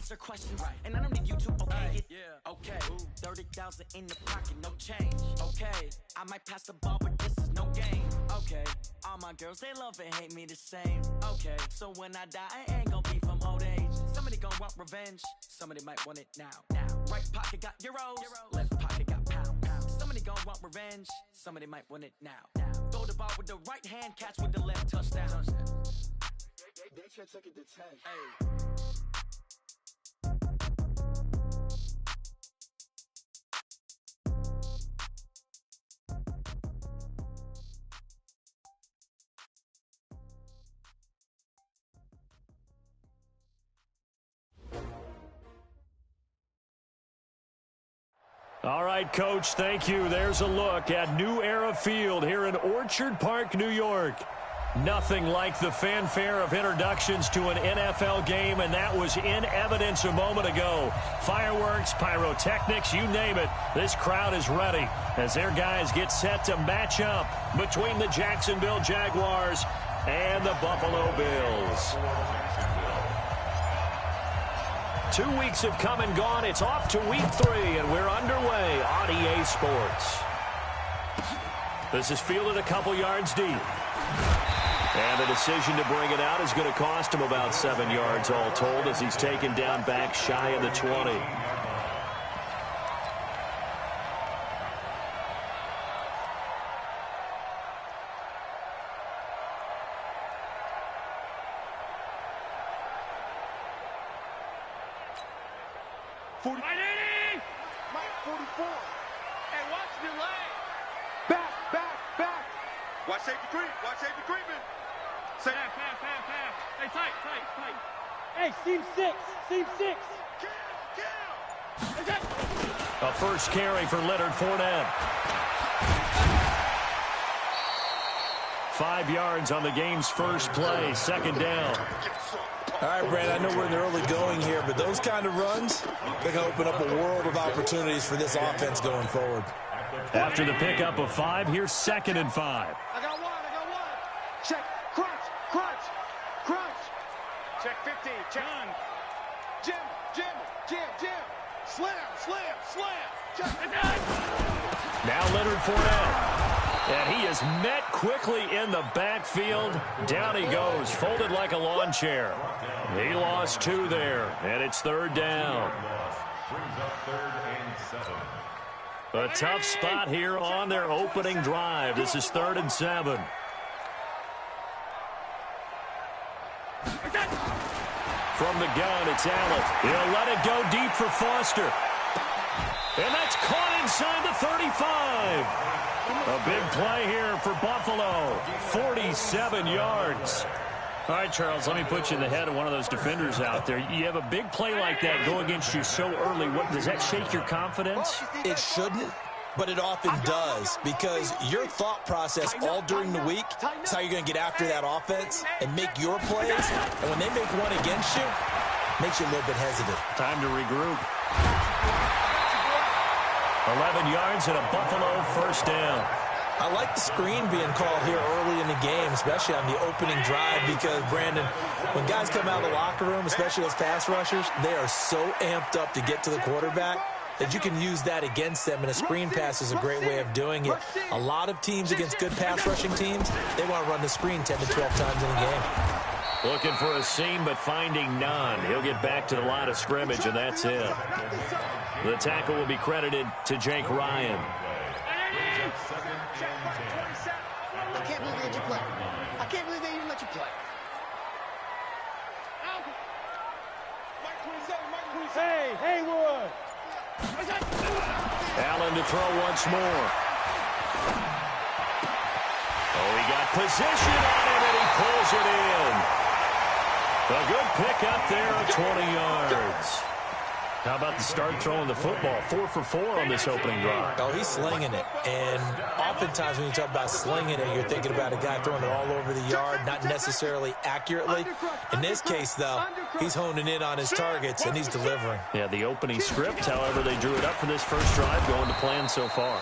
answer questions, and I don't need you to okay it. Okay, 30,000 in the pocket, no change. Okay, I might pass the ball, but this is no game. Okay, all my girls, they love and hate me the same. Okay, so when I die, I ain't gonna be from old age. Somebody gonna want revenge, somebody might want it now. Right pocket got euros, left pocket got pounds. Somebody gonna want revenge, somebody might want it now. Throw the ball with the right hand, catch with the left, touchdown. They took it to 10. Hey. All right, Coach, thank you. There's a look at New Era Field here in Orchard Park, New York. Nothing like the fanfare of introductions to an NFL game, and that was in evidence a moment ago. Fireworks, pyrotechnics, you name it. This crowd is ready as their guys get set to match up between the Jacksonville Jaguars and the Buffalo Bills. 2 weeks have come and gone. It's off to week 3, and we're underway on EA Sports. This is fielded a couple yards deep. And the decision to bring it out is going to cost him about 7 yards all told as he's taken down back shy of the 20. Mike 44. Hey, watch the lane. Back. Watch safety creep. Watch safety creeping. Pass. Hey, tight. Hey, seam 6. Kill. A first carry for Leonard Fournette. 5 yards on the game's first play, second down. All right, Brandon, I know we're in the early going here, but those kind of runs, they can open up a world of opportunities for this offense going forward. After the pickup of 5, here's 2nd and 5. I got one. Check. Crunch. Check 15. Check. Jim. Slam. Check. Now Leonard Fournette. And he is met quickly in the backfield. Down he goes, folded like a lawn chair. He lost 2 there, and it's 3rd down. A tough spot here on their opening drive. This is 3rd and 7. From the gun, it's Allen. He'll let it go deep for Foster. And that's caught inside the 35. A big play here for Buffalo. 47 yards. All right, Charles, let me put you in the head of one of those defenders out there. You have a big play like that go against you so early. Does that shake your confidence? It shouldn't, but it often does, because your thought process all during the week is how you're going to get after that offense and make your plays. And when they make one against you, it makes you a little bit hesitant. Time to regroup. 11 yards and a Buffalo first down. I like the screen being called here early in the game, especially on the opening drive, because, Brandon, when guys come out of the locker room, especially those pass rushers, they are so amped up to get to the quarterback that you can use that against them, and a screen pass is a great way of doing it. A lot of teams against good pass rushing teams, they want to run the screen 10 to 12 times in a game. Looking for a seam, but finding none. He'll get back to the line of scrimmage, and that's it. The tackle will be credited to Jake Ryan. I can't believe they let you play. I can't believe they even let you play. Hey, Haywood. Allen to throw once more. Oh, he got position on it, and he pulls it in. A good pick up there of 20 yards. How about the start throwing the football? 4 for 4 on this opening drive. Oh, he's slinging it. And oftentimes when you talk about slinging it, you're thinking about a guy throwing it all over the yard, not necessarily accurately. In this case, though, he's honing in on his targets, and he's delivering. Yeah, the opening script, however, they drew it up for this first drive, going to plan so far.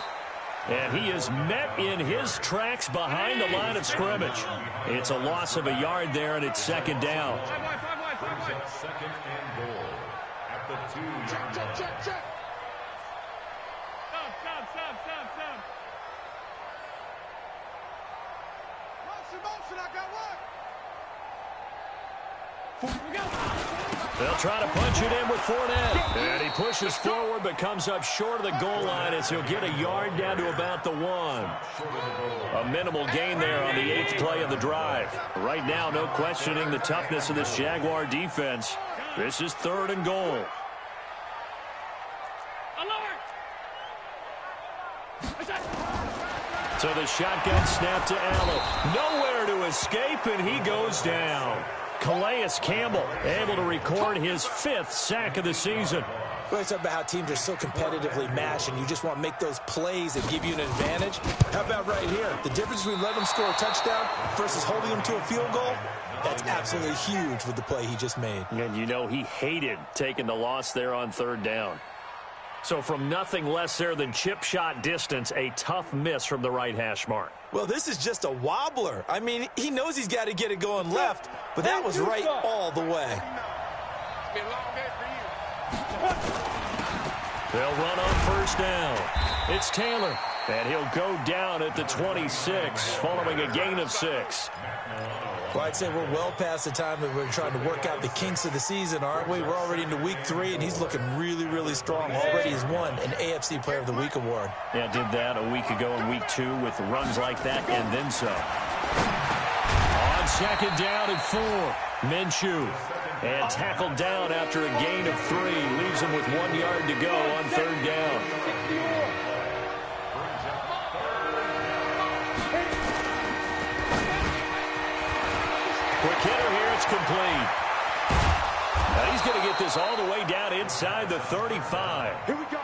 And he is met in his tracks behind the line of scrimmage. It's a loss of a yard there, and it's second down. Check, check, check, check. Stop. Motion, I got one. They'll try to punch it in with Fournette. And he pushes forward but comes up short of the goal line as he'll get a yard down to about the 1. A minimal gain there on the 8th play of the drive. Right now, no questioning the toughness of this Jaguar defense. This is 3rd and goal. So the shotgun snap to Allen. Nowhere to escape, and he goes down. Calais Campbell able to record his 5th sack of the season. We always talk about how teams are so competitively matched, and you just want to make those plays that give you an advantage. How about right here? The difference between letting them score a touchdown versus holding them to a field goal, that's absolutely huge with the play he just made. And you know he hated taking the loss there on 3rd down. So from nothing less there than chip shot distance, a tough miss from the right hash mark. Well, this is just a wobbler. I mean, he knows he's got to get it going left, but that was right all the way. It's been a long day for you. They'll run on 1st down. It's Taylor, and he'll go down at the 26, following a gain of 6. Well, I'd say we're well past the time that we're trying to work out the kinks of the season, aren't we? We're already into week 3, and he's looking really, really strong. Already has won an AFC Player of the Week award. Yeah, did that a week ago in week 2 with runs like that and then some. On 2nd down and 4, Minshew. And tackled down after a gain of 3. Leaves him with 1 yard to go on 3rd down. Quick hitter here, it's complete. Now he's going to get this all the way down inside the 35. Here we go.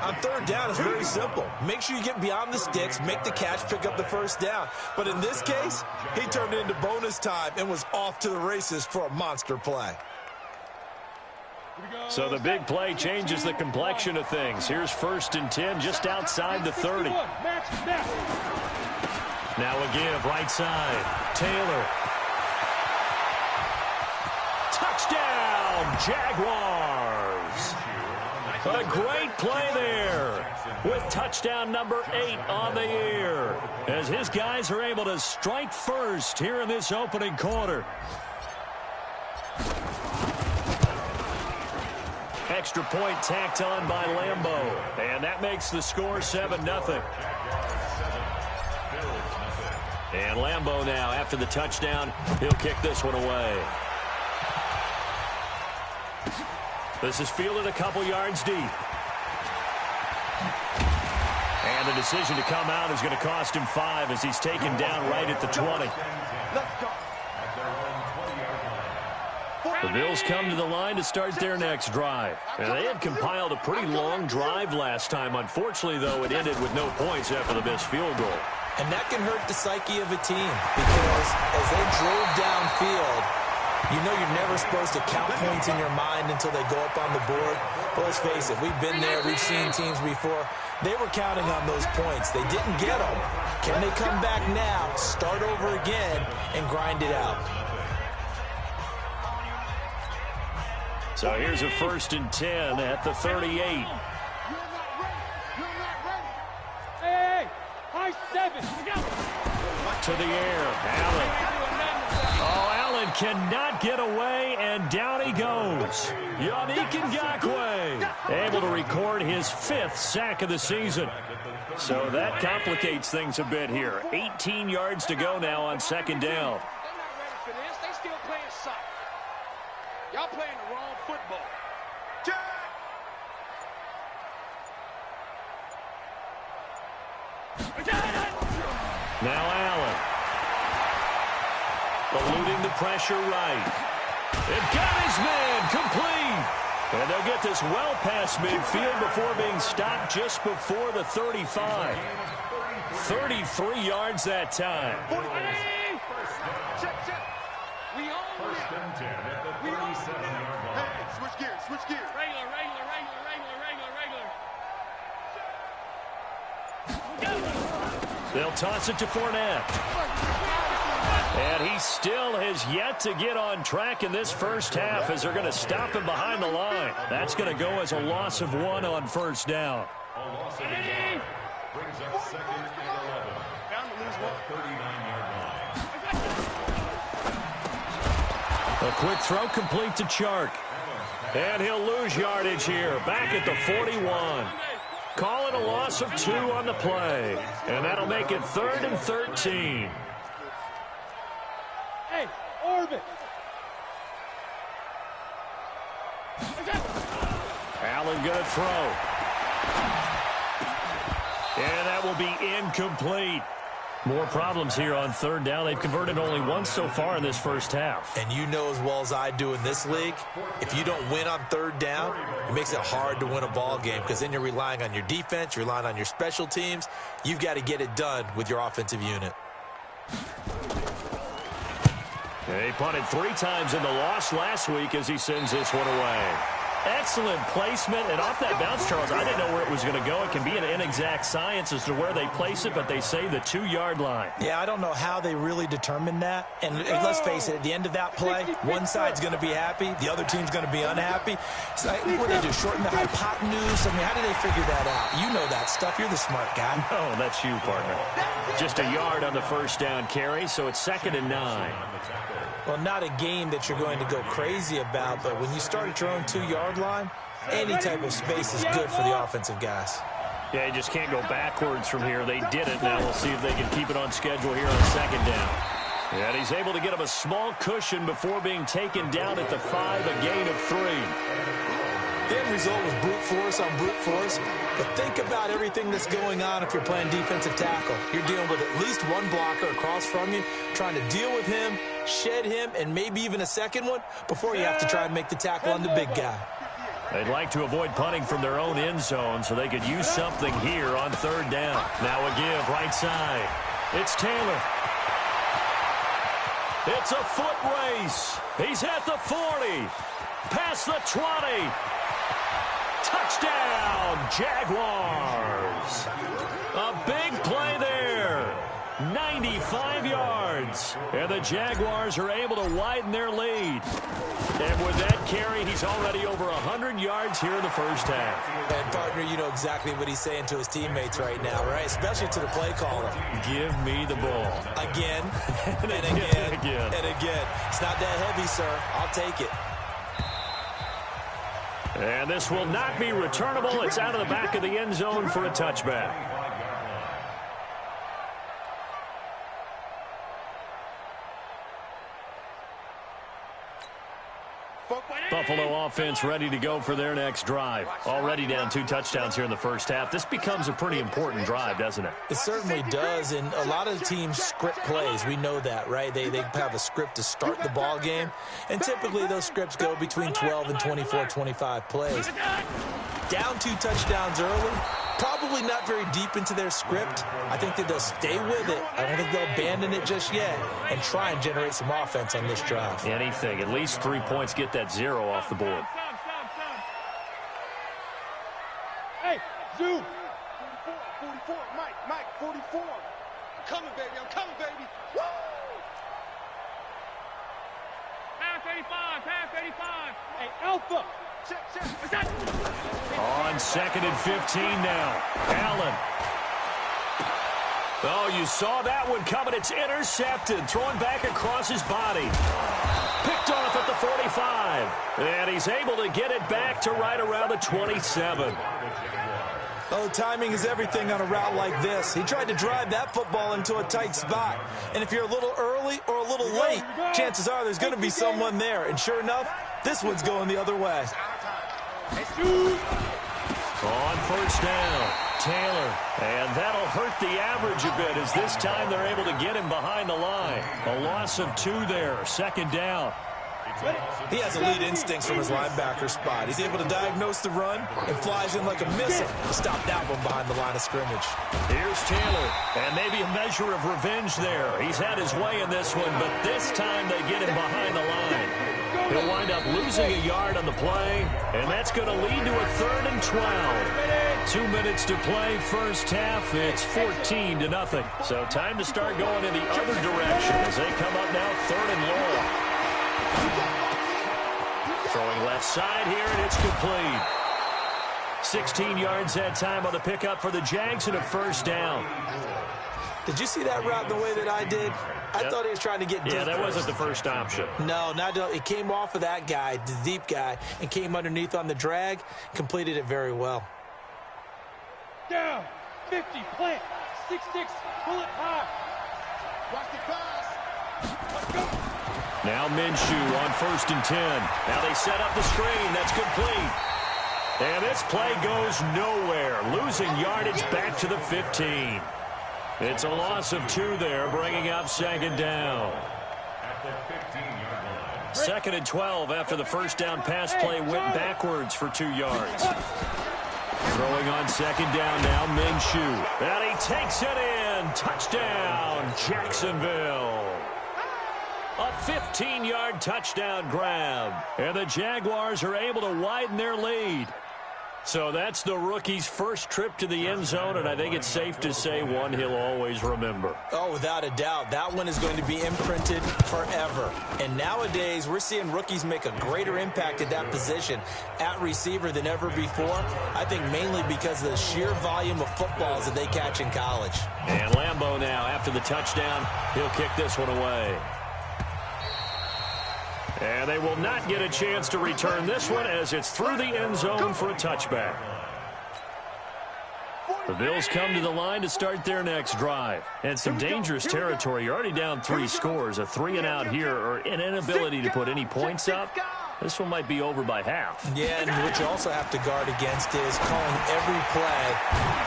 On 3rd down, it's very simple. Make sure you get beyond the sticks, make the catch, pick up the 1st down. But in this case, he turned it into bonus time and was off to the races for a monster play. So the big play changes the complexion of things. Here's 1st and 10 just outside the 30. Now a give right side. Taylor. Touchdown, Jaguars. A great play there with touchdown number 8 on the year as his guys are able to strike first here in this opening quarter. Extra point tacked on by Lambeau, and that makes the score 7-0. And Lambeau now, after the touchdown, he'll kick this one away. This is fielded a couple yards deep. And the decision to come out is going to cost him 5 as he's taken down right at the 20. The Bills come to the line to start their next drive. And they had compiled a pretty long drive last time. Unfortunately, though, it ended with no points after the missed field goal. And that can hurt the psyche of a team because as they drove downfield, you know you're never supposed to count points in your mind until they go up on the board. But let's face it, we've been there. We've seen teams before. They were counting on those points. They didn't get them. Can they come back now, start over again, and grind it out? So here's a 1st and 10 at the 38. Hey, high 7. To the air, Allen. Oh, Allen cannot get away, and down he goes. Yannick Ngakoue able to record his 5th sack of the season. So that complicates things a bit here. 18 yards to go now on 2nd down. They're not ready for this. They still playing soccer. Y'all playing the wrong football. Now Allen. Eluding the pressure right. It got his man complete. And they'll get this well past midfield before being stopped just before the 35. 33 yards that time. Check. We own it. We own it. Hey, switch gears. Regular. They'll toss it to Fournette. And he still has yet to get on track in this first half as they're going to stop him behind the line. That's going to go as a loss of 1 on first down. A loss of 1 brings up 2nd and 11. Bound to lose 39-yard line. A quick throw complete to Chark. And he'll lose yardage here. Back at the 41. Call it a loss of 2 on the play. And that'll make it 3rd and 13. Hey, Orbit. Allen going to throw. And that will be incomplete. More problems here on 3rd down. They've converted only once so far in this first half. And you know as well as I do in this league, if you don't win on 3rd down, it makes it hard to win a ball game because then you're relying on your defense, you're relying on your special teams. You've got to get it done with your offensive unit. He punted 3 times in the loss last week as he sends this one away. Excellent placement, and off that bounce, Charles, I didn't know where it was going to go. It can be an inexact science as to where they place it, but they say the 2-yard line. Yeah, I don't know how they really determined that. And let's face it, at the end of that play, one side's going to be happy, the other team's going to be unhappy. So what do they do, shorten the hypotenuse? I mean, how do they figure that out? You know that stuff. You're the smart guy. No, that's you, partner. Just a yard on the first down carry, so it's 2nd and 9. Well, not a game that you're going to go crazy about, but when you start at your own 2-yard line, any type of space is good for the offensive guys. Yeah, you just can't go backwards from here. They did it. Now we'll see if they can keep it on schedule here on 2nd down. And he's able to get him a small cushion before being taken down at the 5, a gain of 3. The end result was brute force on brute force. But think about everything that's going on if you're playing defensive tackle. You're dealing with at least one blocker across from you, trying to deal with him, shed him, and maybe even a second one before you have to try and make the tackle on the big guy. They'd like to avoid punting from their own end zone so they could use something here on 3rd down. Now a give right side. It's Taylor. It's a foot race. He's at the 40. Past the 20. Touchdown, Jaguars. A big play there. 95 yards. And the Jaguars are able to widen their lead. And with that carry, he's already over 100 yards here in the first half. And, partner, you know exactly what he's saying to his teammates right now, right? Especially to the play caller. Give me the ball. Again, and again, and again. It's not that heavy, sir. I'll take it. And this will not be returnable. It's out of the back of the end zone for a touchback. Buffalo offense ready to go for their next drive. Already down 2 touchdowns here in the first half. This becomes a pretty important drive, doesn't it? It certainly does, and a lot of the teams script plays. We know that, right? They have a script to start the ball game, and typically those scripts go between 12 and 24, 25 plays. Down 2 touchdowns early, probably not very deep into their script. I think that they'll stay with it. I don't think they'll abandon it just yet and try and generate some offense on this drive. Anything. At least 3 points, get that 0 off the board. Hey, Zoo. 44, Mike, 44. I'm coming, baby. Woo! Pass 85, pass 85. Hey, Alpha. Check. On 2nd and 15 now. Allen. Oh, you saw that one coming. It's intercepted. Thrown back across his body. Picked off at the 45. And he's able to get it back to right around the 27. Oh, timing is everything on a route like this. He tried to drive that football into a tight spot. And if you're a little early or a little late, chances are there's going to be someone there. And sure enough, this one's going the other way. On first down, Taylor. And that'll hurt the average a bit as this time they're able to get him behind the line. A loss of 2 there, 2nd down. He has elite instincts from his linebacker spot. He's able to diagnose the run and flies in like a missile to stop that one behind the line of scrimmage. Here's Taylor, and maybe a measure of revenge there. He's had his way in this one, but this time they get him behind the line. He'll wind up losing a yard on the play, and that's going to lead to a 3rd and 12. 2 minutes to play, first half. It's 14-0. So time to start going in the other direction as they come up now 3rd and long. Throwing left side here, and it's complete. 16 yards that time on the pickup for the Jags and a first down. Did you see that route the way that I did? I thought he was trying to get deep. Yeah, that wasn't the first option. No, it came off of that guy, the deep guy, and came underneath on the drag, completed it very well. Down, 50, plant, 6-6, pull it high. Watch the pass. Let's go. Now Minshew on 1st and 10. Now they set up the screen. That's complete. And this play goes nowhere. Losing yardage back to the 15. It's a loss of 2 there, bringing up 2nd down. 2nd and 12 after the first down pass play went backwards for 2 yards. Throwing on 2nd down now, Minshew. And he takes it in. Touchdown, Jacksonville. A 15-yard touchdown grab. And the Jaguars are able to widen their lead. So that's the rookie's first trip to the end zone, and I think it's safe to say one he'll always remember. Oh, without a doubt. That one is going to be imprinted forever. And nowadays, we're seeing rookies make a greater impact at that position at receiver than ever before. I think mainly because of the sheer volume of footballs that they catch in college. And Lambeau now, after the touchdown, he'll kick this one away. And they will not get a chance to return this one as it's through the end zone for a touchback. The Bills come to the line to start their next drive. And some dangerous territory. You're already down 3 scores. A 3-and-out here or an inability to put any points up. This one might be over by half. Yeah, and what you also have to guard against is calling every play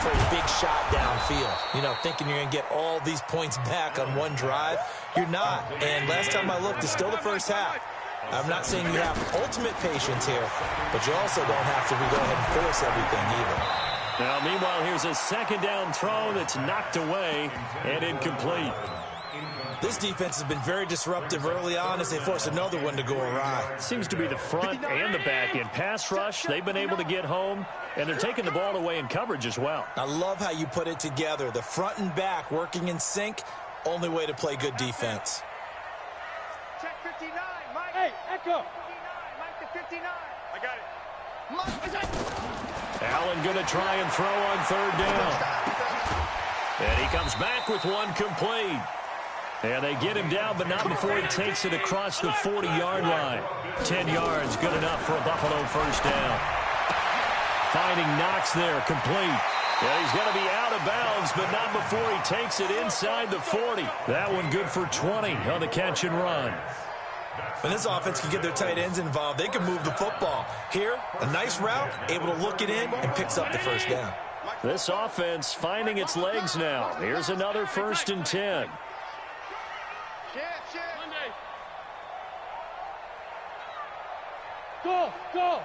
for a big shot downfield. You know, thinking you're going to get all these points back on one drive. You're not. And last time I looked, it's still the first half. I'm not saying you have ultimate patience here, but you also don't have to go ahead and force everything either. Now, meanwhile, here's a 2nd down throw that's knocked away and incomplete. This defense has been very disruptive early on as they force another one to go awry. Seems to be the front and the back end. Pass rush, they've been able to get home, and they're taking the ball away in coverage as well. I love how you put it together. The front and back working in sync, only way to play good defense. Check 59, Mike. Hey, Echo. 59, Mike to 59. I got it. Mike, is it? Allen going to try and throw on 3rd down. And he comes back with one complete. And they get him down, but not before he takes it across the 40-yard line. 10 yards, good enough for a Buffalo first down. Finding Knox there, complete. Yeah, he's going to be out of bounds, but not before he takes it inside the 40. That one good for 20 on the catch and run. When this offense can get their tight ends involved, they can move the football. Here, a nice route, able to look it in, and picks up the first down. This offense finding its legs now. Here's another 1st and 10. Go, go.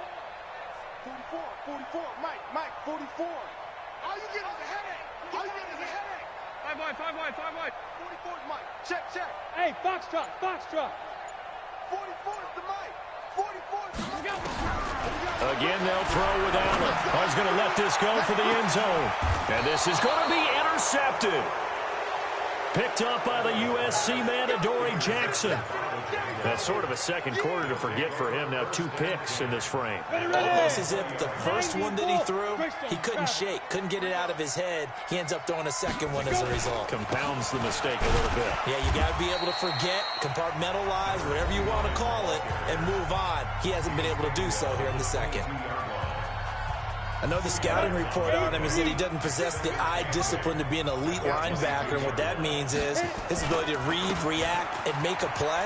44, 44, Mike, 44. All you get is a headache. All you get is a headache. 5 wide. 44 is Mike. Check. Hey, Foxtrot. 44 is the Mike. 44 is the Mike. Again, they'll throw with Allen. Ball's going to let this go for the end zone. And this is going to be intercepted. Picked up by the USC man, Adoree Jackson. That's sort of a second quarter to forget for him. Now 2 picks in this frame. Almost as if the first one that he threw, he couldn't shake, couldn't get it out of his head. He ends up throwing a second one as a result. Compounds the mistake a little bit. Yeah, you got to be able to forget, compartmentalize, whatever you want to call it, and move on. He hasn't been able to do so here in the second. I know the scouting report on him is that he doesn't possess the eye discipline to be an elite linebacker. And what that means is his ability to read, react, and make a play.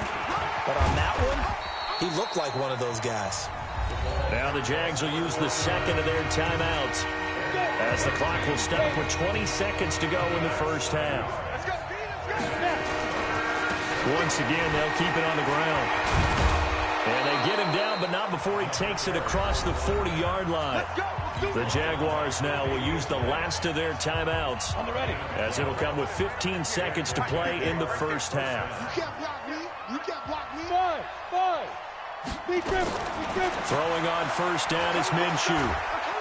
But on that one, he looked like one of those guys. Now the Jags will use the second of their timeouts as the clock will stop with 20 seconds to go in the first half. Once again, they'll keep it on the ground. And they get him down, but not before he takes it across the 40-yard line. The Jaguars now will use the last of their timeouts as it'll come with 15 seconds to play in the first half. You can't block me. You can't block me. 5. Throwing on first down is Minshew.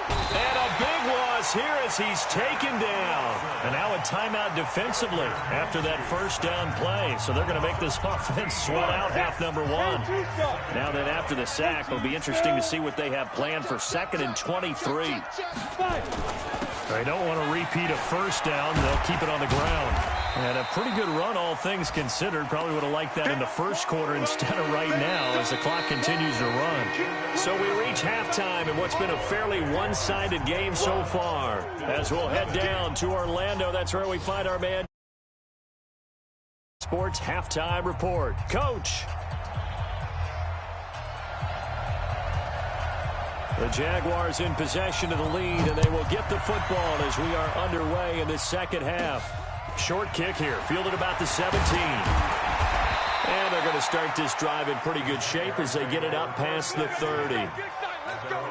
And a big loss here as he's taken down. And now a timeout defensively after that first down play. So they're going to make this offense sweat out half number one. Now then after the sack, it'll be interesting to see what they have planned for 2nd and 23. They don't want to repeat a first down. They'll keep it on the ground. And a pretty good run, all things considered. Probably would have liked that in the first quarter instead of right now as the clock continues to run. So we reach halftime in what's been a fairly one-sided game so far. As we'll head down to Orlando, that's where we find our man. Sports Halftime Report. Coach. The Jaguars in possession of the lead, and they will get the football as we are underway in the second half. Short kick here, fielded about the 17. And they're going to start this drive in pretty good shape as they get it up past the 30. Let's go.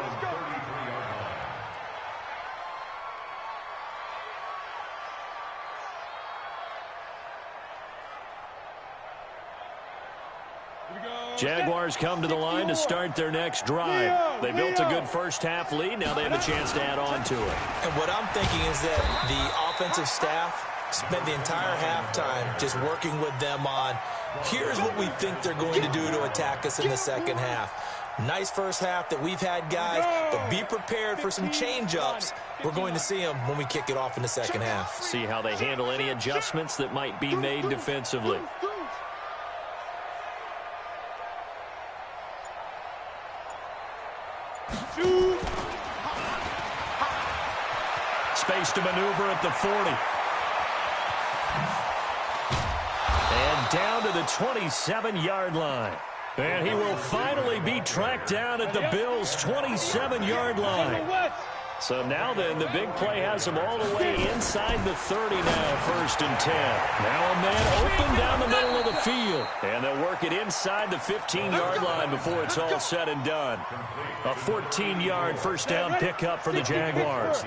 Jaguars come to the line to start their next drive. They built a good first half lead. Now they have a chance to add on to it. And what I'm thinking is that the offensive staff spent the entire halftime just working with them on, here's what we think they're going to do to attack us in the second half. Nice first half that we've had, guys, but be prepared for some change-ups. We're going to see them when we kick it off in the second half. See how they handle any adjustments that might be made defensively. Space to maneuver at the 40. And down to the 27-yard line. And he will finally be tracked down at the Bills' 27-yard line. So now then, the big play has him all the way inside the 30 now, 1st and 10. Now a man open down the middle of the field. And they'll work it inside the 15-yard line before it's all said and done. A 14-yard first down pickup for the Jaguars.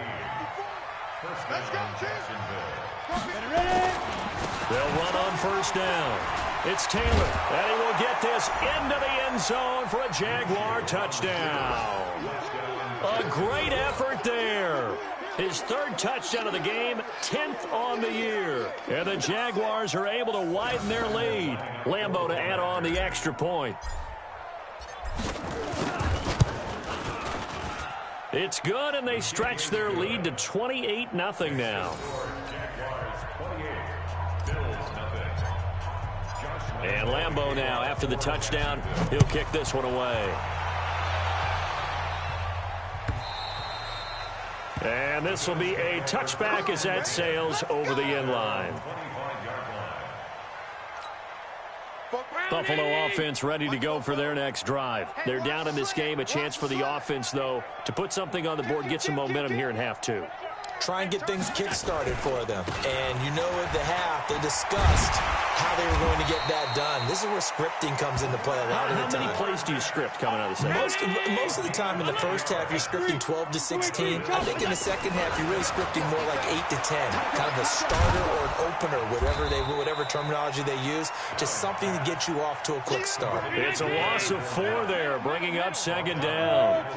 They'll run on first down. It's Taylor, and he will get this into the end zone for a Jaguar touchdown. A great effort there. His 3rd touchdown of the game, 10th on the year. And the Jaguars are able to widen their lead. Lambeau to add on the extra point. It's good, and they stretch their lead to 28-0 now. And Lambeau now, after the touchdown, he'll kick this one away. And this will be a touchback as that sails over the end line. Buffalo offense ready to go for their next drive. They're down in this game. A chance for the offense, though, to put something on the board, get some momentum here in half 2. Try and get things kick-started for them. And you know at the half, they discussed how they were going to get that done. This is where scripting comes into play a lot of the time. How many plays do you script coming out of the second? Most of the time in the first half, you're scripting 12 to 16. I think in the second half, you're really scripting more like 8 to 10. Kind of a starter or an opener, whatever terminology they use. Just something to get you off to a quick start. It's a loss of 4 there, bringing up 2nd down.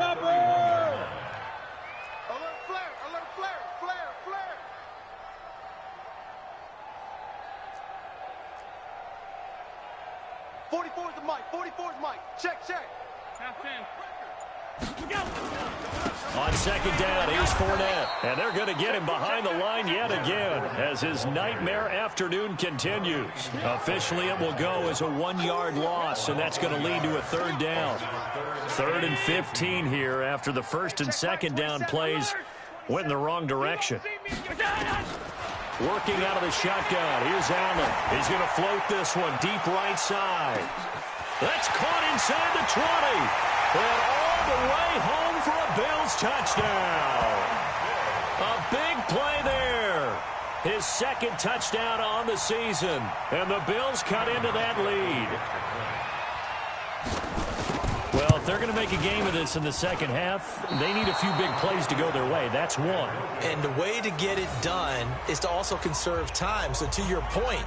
44's the mic. 44's mic. Check. Half 10. On 2nd down, here's Fournette. And they're going to get him behind the line yet again as his nightmare afternoon continues. Officially, it will go as a 1-yard loss, and that's going to lead to a 3rd down. 3rd and 15 here after the 1st and 2nd down plays went in the wrong direction. Working out of the shotgun. Here's Allen. He's going to float this one deep right side. That's caught inside the 20. And all the way home for a Bills touchdown. A big play there. His 2nd touchdown on the season. And the Bills cut into that lead. Well, if they're going to make a game of this in the second half, they need a few big plays to go their way. That's one. And the way to get it done is to also conserve time. So to your point,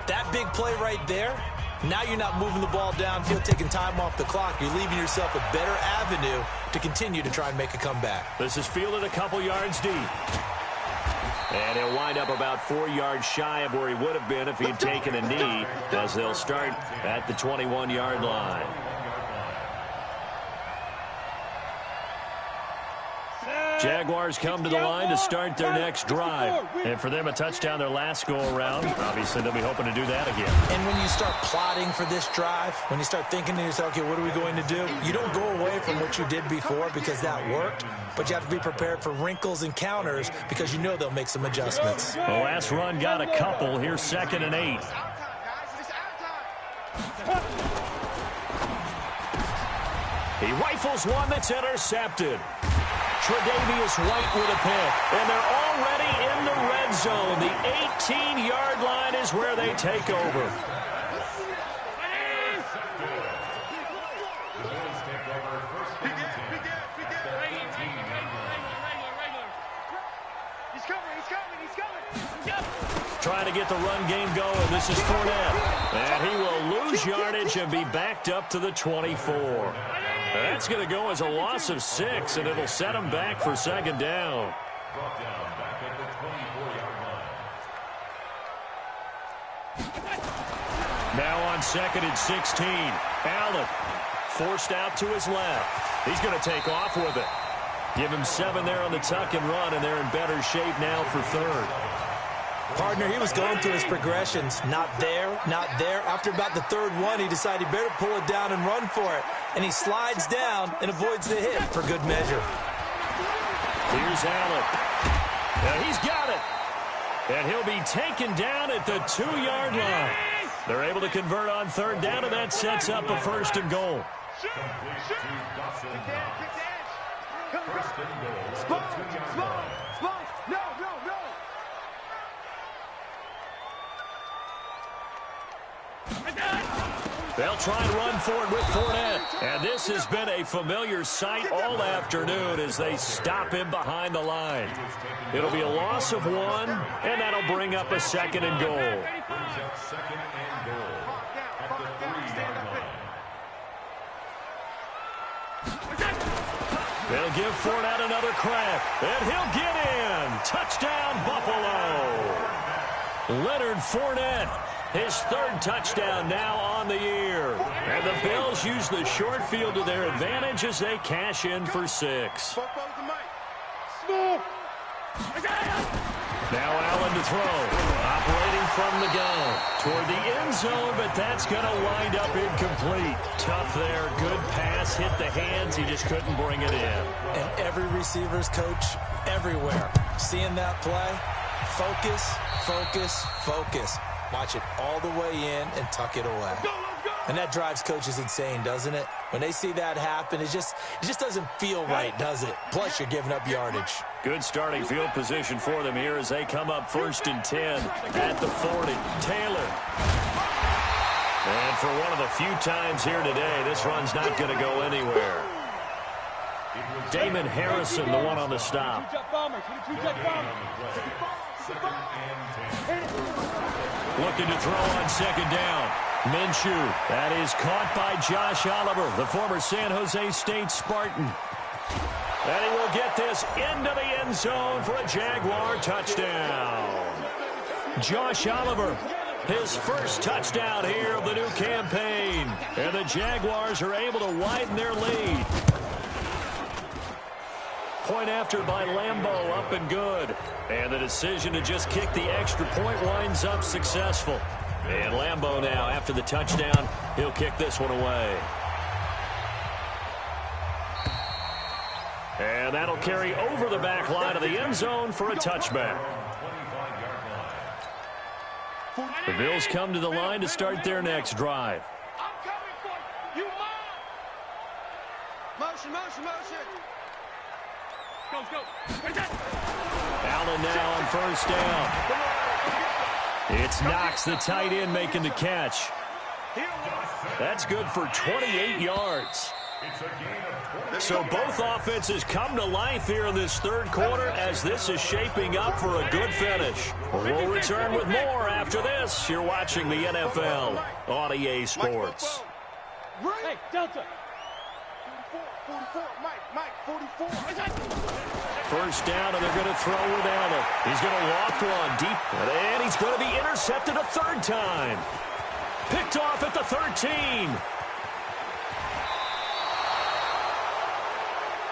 that big play right there, Now you're not moving the ball downfield, taking time off the clock. You're leaving yourself a better avenue to continue to try and make a comeback. This is fielded a couple yards deep. And he'll wind up about 4 yards shy of where he would have been if he had taken a knee, as they'll start at the 21-yard line. Jaguars come to the line to start their next drive. And for them, a touchdown their last go-around. Obviously, they'll be hoping to do that again. And when you start plotting for this drive, when you start thinking to yourself, okay, what are we going to do? You don't go away from what you did before because that worked, but you have to be prepared for wrinkles and counters because you know they'll make some adjustments. The last run got a couple. Here's 2nd and 8. He rifles one that's intercepted. Tre'Davious White with a pick, and they're already in the red zone. The 18-yard line is where they take over. Trying to get the run game going. This is Fournette. And he will lose yardage and be backed up to the 24. That's going to go as a loss of 6, and it'll set him back for 2nd down. Now on 2nd and 16. Allen forced out to his left. He's going to take off with it. Give him 7 there on the tuck and run, and they're in better shape now for 3rd. Partner, he was going through his progressions. Not there, not there. After about the 3rd one, he decided he better pull it down and run for it. And he slides down and avoids the hit for good measure. Here's Allen. Now he's got it. And he'll be taken down at the 2-yard line. They're able to convert on 3rd down, and that sets up a 1st and goal. They'll try and run for it with Fournette. And this has been a familiar sight all afternoon as they stop him behind the line. It'll be a loss of 1, and that'll bring up a 2nd and goal. They'll give Fournette another crack, and he'll get in. Touchdown, Buffalo. Leonard Fournette, his 3rd touchdown now on the year. And the Bills use the short field to their advantage as they cash in for 6. Now Allen to throw. Operating from the gun toward the end zone, but that's going to wind up incomplete. Tough there. Good pass. Hit the hands. He just couldn't bring it in. And every receiver's coach everywhere. Seeing that play, focus, focus, focus. Watch it all the way in and tuck it away. And that drives coaches insane, doesn't it? When they see that happen, it just doesn't feel right, does it? Plus, you're giving up yardage. Good starting field position for them here as they come up 1st and 10 at the 40. Taylor. And for one of the few times here today, this run's not going to go anywhere. Damon Harrison, the one on the stop. Looking to throw on 2nd down. Minshew. That is caught by Josh Oliver, the former San Jose State Spartan. And he will get this into the end zone for a Jaguar touchdown. Josh Oliver, his 1st touchdown here of the new campaign. And the Jaguars are able to widen their lead. Point after by Lambeau, up and good. And the decision to just kick the extra point winds up successful. And Lambeau now, after the touchdown, he'll kick this one away. And that'll carry over the back line of the end zone for a touchback. The Bills come to the line to start their next drive. I'm coming for you, Motion, motion, motion. Go. Allen now on 1st down. It's Knox, the tight end, making the catch. That's good for 28 yards. So both offenses come to life here in this third quarter as this is shaping up for a good finish. We'll return with more after this. You're watching the NFL on EA Sports. Hey, Delta. 44, Mike, 44. First down, and they're going to throw without it. He's going to walk one deep, and he's going to be intercepted a third time. Picked off at the 13.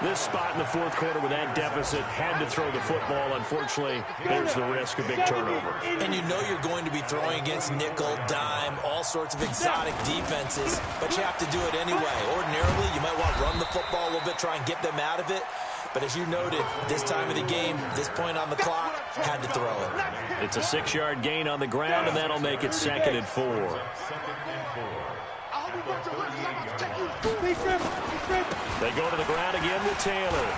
This spot in the fourth quarter with that deficit had to throw the football. Unfortunately, there's the risk of big turnover. And you know you're going to be throwing against nickel, dime, all sorts of exotic defenses, but you have to do it anyway. Ordinarily, you might want to run the football a little bit, try and get them out of it. But as you noted, this time of the game, this point on the clock, had to throw it. It's a 6-yard gain on the ground, and that'll make it 2nd and 4. They go to the ground again with Taylor.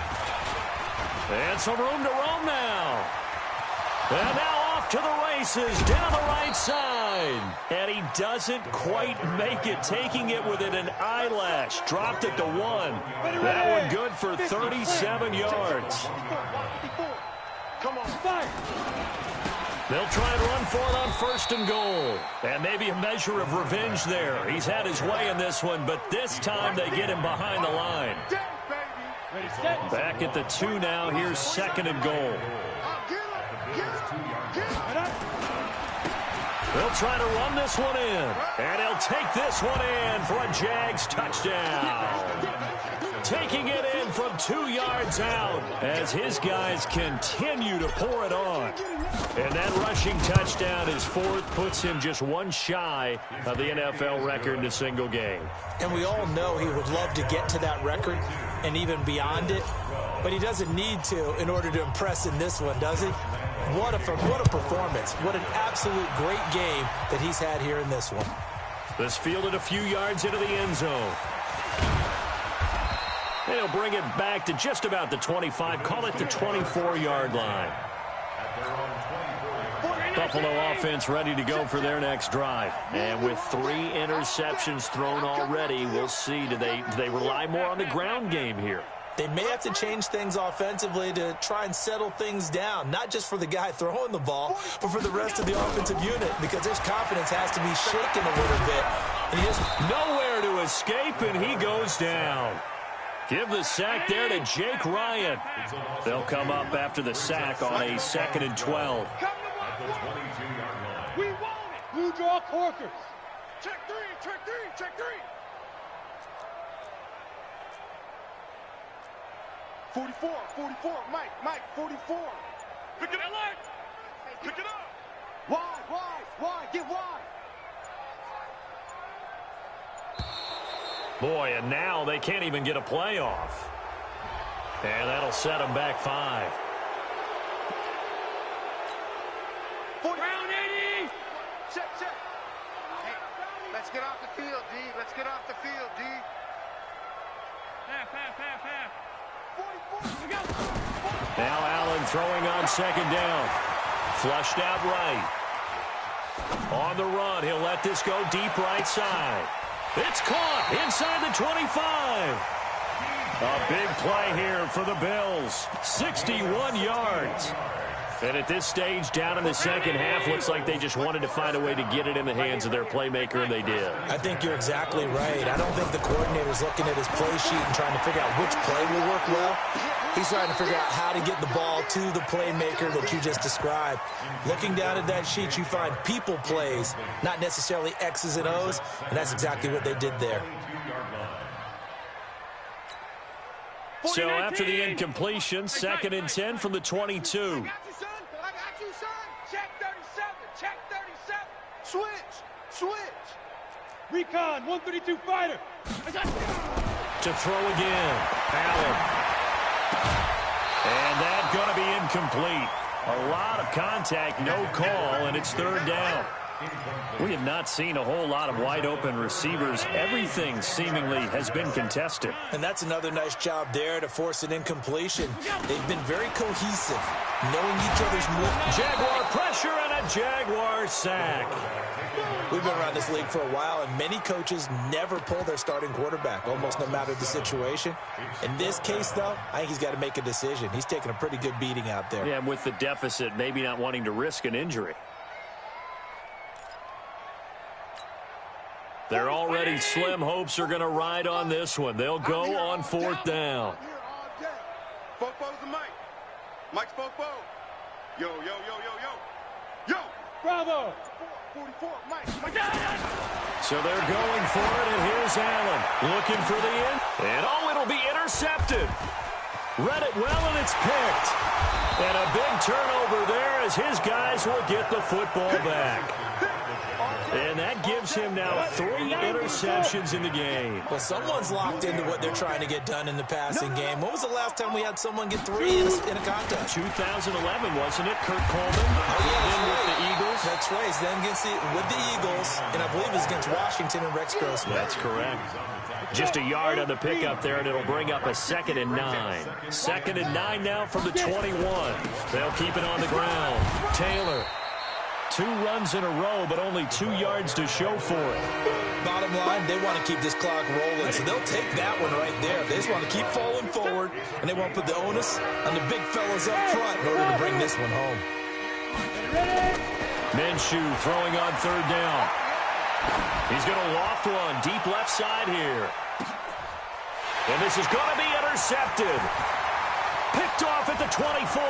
And some room to roam now. And now off to the races down the right side. And he doesn't quite make it, taking it within an eyelash. Dropped it to 1. That one good for 37 yards. Come on, fire. They'll try and run for it on 1st and goal. And maybe a measure of revenge there. He's had his way in this one, but this time they get him behind the line. Back at the 2 now. Here's 2nd and goal. They'll try to run this one in. And he'll take this one in for a Jags touchdown. Taking it in from 2 yards out as his guys continue to pour it on. And that rushing touchdown is 4th, puts him just 1 shy of the NFL record in a single game. And we all know he would love to get to that record and even beyond it, but he doesn't need to in order to impress in this one, does he? What a performance. What an absolute great game that he's had here in this one. This fielded a few yards into the end zone. And he'll bring it back to just about the 25, call it the 24-yard line. Buffalo offense ready to go for their next drive. And with 3 interceptions thrown already, we'll see, do they rely more on the ground game here? They may have to change things offensively to try and settle things down, not just for the guy throwing the ball, but for the rest of the offensive unit, because his confidence has to be shaken a little bit. And he just nowhere to escape, and he goes down. Give the sack there to Jake Ryan. They'll come up after the sack on a 2nd and 12. We want it. Blue draw corkers. Check 3, check 3, check 3. 44, Mike, 44. Pick it up. Pick it up. Wide, get wide. Boy, and now they can't even get a playoff. And that'll set them back 5. Round 80. Check. Hey, let's get off the field, D. Let's get off the field, D. Half. 44. We go. Now Allen throwing on 2nd down. Flushed out right. On the run, he'll let this go deep right side. It's caught inside the 25. A big play here for the Bills. 61 yards. And at this stage, down in the second half, looks like they just wanted to find a way to get it in the hands of their playmaker, and they did. I think you're exactly right. I don't think the coordinator's looking at his play sheet and trying to figure out which play will work well. He's trying to figure out how to get the ball to the playmaker that you just described. Looking down at that sheet, you find people plays, not necessarily X's and O's, and that's exactly what they did there. So after the incompletion, 2nd and 10 from the 22. I got you, son. Check 37. Switch. Recon, 132 fighter. To throw again. Allen. And that's going to be incomplete. A lot of contact, no call, and it's 3rd down. We have not seen a whole lot of wide-open receivers. Everything seemingly has been contested. And that's another nice job there to force an incompletion. They've been very cohesive, knowing each other's moves. Jaguar pressure and a that Jaguar sack. We've been around this league for a while, and many coaches never pull their starting quarterback, almost no matter the situation. In this case, though, I think he's got to make a decision. He's taking a pretty good beating out there. Yeah, and with the deficit, maybe not wanting to risk an injury. Their already slim hopes are going to ride on this one. They'll go on 4th down. Fofo's the Mike. Mike's Fofo. Yo, yo, yo, yo, yo. Yo! Bravo! 44, Mike. So they're going for it, and here's Allen looking for the end. And it'll be intercepted. Read it well, and it's picked. And a big turnover there as his guys will get the football back. And that gives him now 3 interceptions in the game. Well, someone's locked into what they're trying to get done in the passing game. When was the last time we had someone get 3 in a contest? 2011, wasn't it? Kurt Coleman. Then with the Eagles. That's right. He's then with the Eagles, and I believe it's against Washington and Rex Grossman. That's correct. Just a yard on the pickup there, and it'll bring up a 2nd and 9. 2nd and 9 now from the 21. They'll keep it on the ground. Taylor. 2 runs in a row, but only 2 yards to show for it. Bottom line, they want to keep this clock rolling, so they'll take that one right there. They just want to keep falling forward, and they want to put the onus on the big fellas up front in order to bring this one home. Minshew throwing on 3rd down. He's going to loft one deep left side here. And this is going to be intercepted. Picked off at the 24.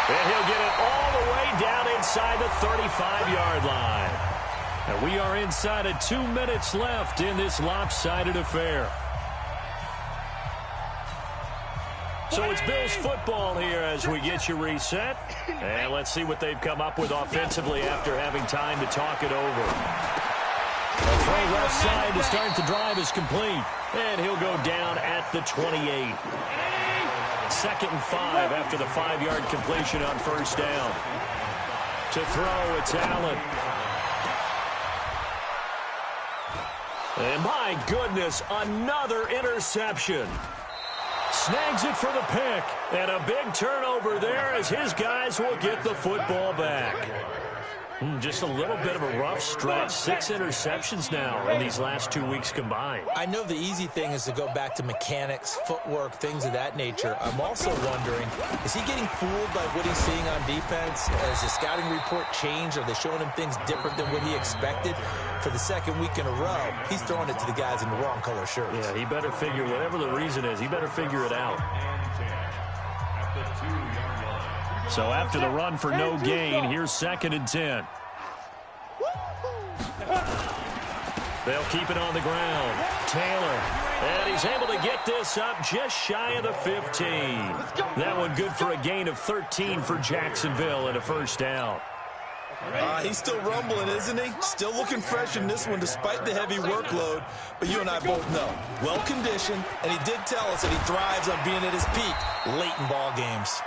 And he'll get it all the way down inside the 35-yard line. And we are inside of 2 minutes left in this lopsided affair. So it's Bills football here as we get you reset. And let's see what they've come up with offensively after having time to talk it over. A throw left side to start the drive is complete. And he'll go down at the 28. 2nd and 5 after the 5-yard completion on 1st down. To throw, it's Allen. And my goodness, another interception. Snags it for the pick. And a big turnover there as his guys will get the football back. Just a little bit of a rough stretch. 6 interceptions now in these last 2 weeks combined. I know the easy thing is to go back to mechanics, footwork, things of that nature. I'm also wondering, is he getting fooled by what he's seeing on defense? Has the scouting report changed? Are they showing him things different than what he expected? For the 2nd week in a row, he's throwing it to the guys in the wrong color shirts. Yeah, he better figure, whatever the reason is, he better figure it out. So after the run for no gain, here's 2nd and 10. They'll keep it on the ground. Taylor, and he's able to get this up just shy of the 15. That one good for a gain of 13 for Jacksonville and a 1st down. He's still rumbling, isn't he? Still looking fresh in this one despite the heavy workload. But you and I both know, well-conditioned, and he did tell us that he thrives on being at his peak late in ball games.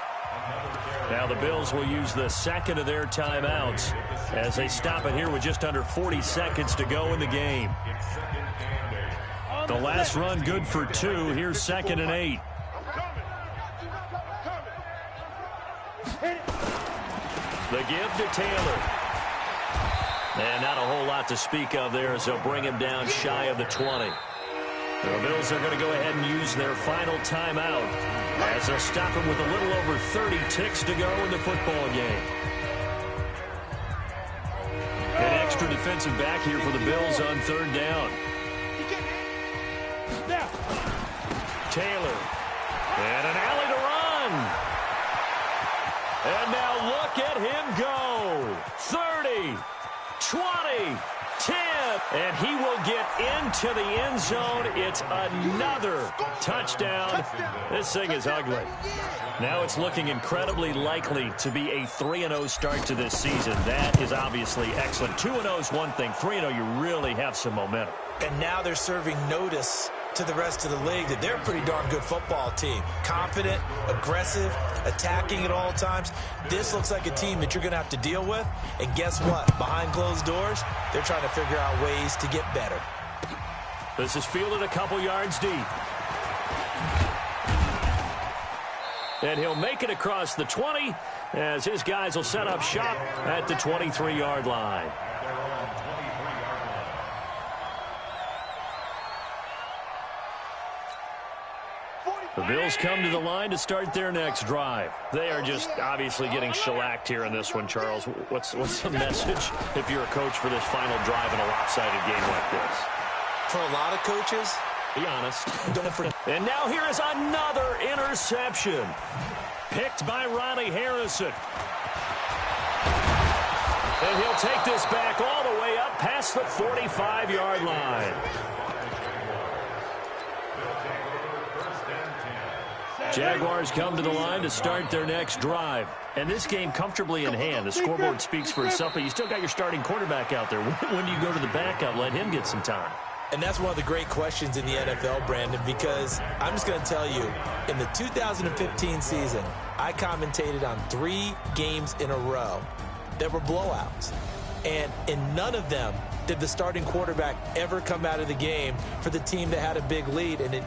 Now the Bills will use the 2nd of their timeouts as they stop it here with just under 40 seconds to go in the game. The last run good for 2. Here's 2nd and 8. The give to Taylor. And not a whole lot to speak of there as they'll bring him down shy of the 20. The Bills are going to go ahead and use their final timeout as they'll stop him with a little over 30 ticks to go in the football game. An extra defensive back here for the Bills on 3rd down. Taylor. And an alley to run. And now look at him go. 30, 20, 10. And he will get into the end zone. It's another touchdown. This thing is ugly. Now it's looking incredibly likely to be a 3-0 start to this season. That is obviously excellent. 2-0 is one thing. 3-0, you really have some momentum. And now they're serving notice to the rest of the league that they're a pretty darn good football team. Confident, aggressive, attacking at all times. This looks like a team that you're going to have to deal with. And guess what? Behind closed doors, they're trying to figure out ways to get better. This is fielded a couple yards deep. And he'll make it across the 20 as his guys will set up shop at the 23-yard line. The Bills come to the line to start their next drive. They are just obviously getting shellacked here in this one, Charles. What's the message if you're a coach for this final drive in a lopsided game like this? For a lot of coaches, be honest. Don't forget. And now here is another interception. Picked by Ronnie Harrison. And he'll take this back all the way up past the 45-yard line. Jaguars come to the line to start their next drive. And this game comfortably in hand. The scoreboard speaks for itself, but you still got your starting quarterback out there. When do you go to the backup, let him get some time? And that's one of the great questions in the NFL, Brandon, because I'm just going to tell you, in the 2015 season, I commentated on 3 games in a row that were blowouts. And in none of them did the starting quarterback ever come out of the game for the team that had a big lead, and it